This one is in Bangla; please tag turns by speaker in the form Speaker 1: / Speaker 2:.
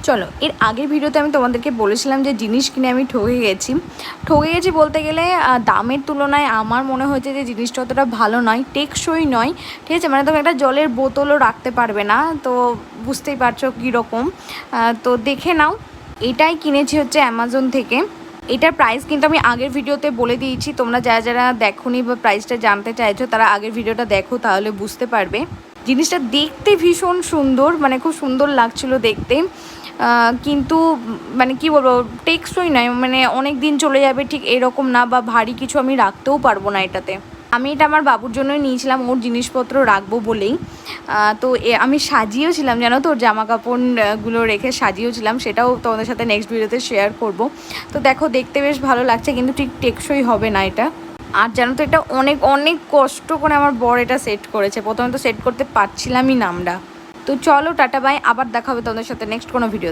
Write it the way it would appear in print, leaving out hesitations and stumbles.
Speaker 1: চলো, এর আগের ভিডিওতে আমি তোমাদেরকে বলেছিলাম যে জিনিস কিনে আমি ঠকে গেছি বলতে গেলে দামের তুলনায় আমার মনে হয়েছে যে জিনিসটা অতটা ভালো নয়, টেকসই নয়। ঠিক আছে, মানে তুমি একটা জলের বোতলও রাখতে পারবে না, তো বুঝতেই পারছো কীরকম। তো দেখে নাও, এটাই কিনেছি হচ্ছে অ্যামাজন থেকে। এটার প্রাইস কিন্তু আমি আগের ভিডিওতে বলে দিয়েছি, তোমরা যারা যারা দেখোনি বা প্রাইসটা জানতে চাইছো তারা আগের ভিডিওটা দেখো, তাহলে বুঝতে পারবে। জিনিসটা দেখতে ভীষণ সুন্দর, মানে খুব সুন্দর লাগছিল দেখতে, কিন্তু মানে কি বলবো, টেকসই নয়, মানে অনেক দিন চলে যাবে ঠিক এরকম না, বা ভারী কিছু আমি রাখতেও পারবো না এটাতে। আমি এটা আমার বাবুর জন্যই নিয়েছিলাম, ওর জিনিসপত্র রাখবো বলেই। তো আমি সাজিয়েওছিলাম, জানো তো, ওর জামা কাপড়গুলো রেখে সাজিয়েওছিলাম, সেটাও তোমাদের সাথে নেক্সট ভিডিওতে শেয়ার করব। তো দেখো, দেখতে বেশ ভালো লাগছে, কিন্তু ঠিক টেকসই হবে না এটা। আর জানো তো, এটা অনেক অনেক কষ্ট করে আমার বর এটা সেট করেছে, প্রথমে তো সেট করতে পারছিলামই না আমরা। তো চলো, টাটা বাই, আবার দেখা হবে তোমাদের সাথে নেক্সট কোনো ভিডিও।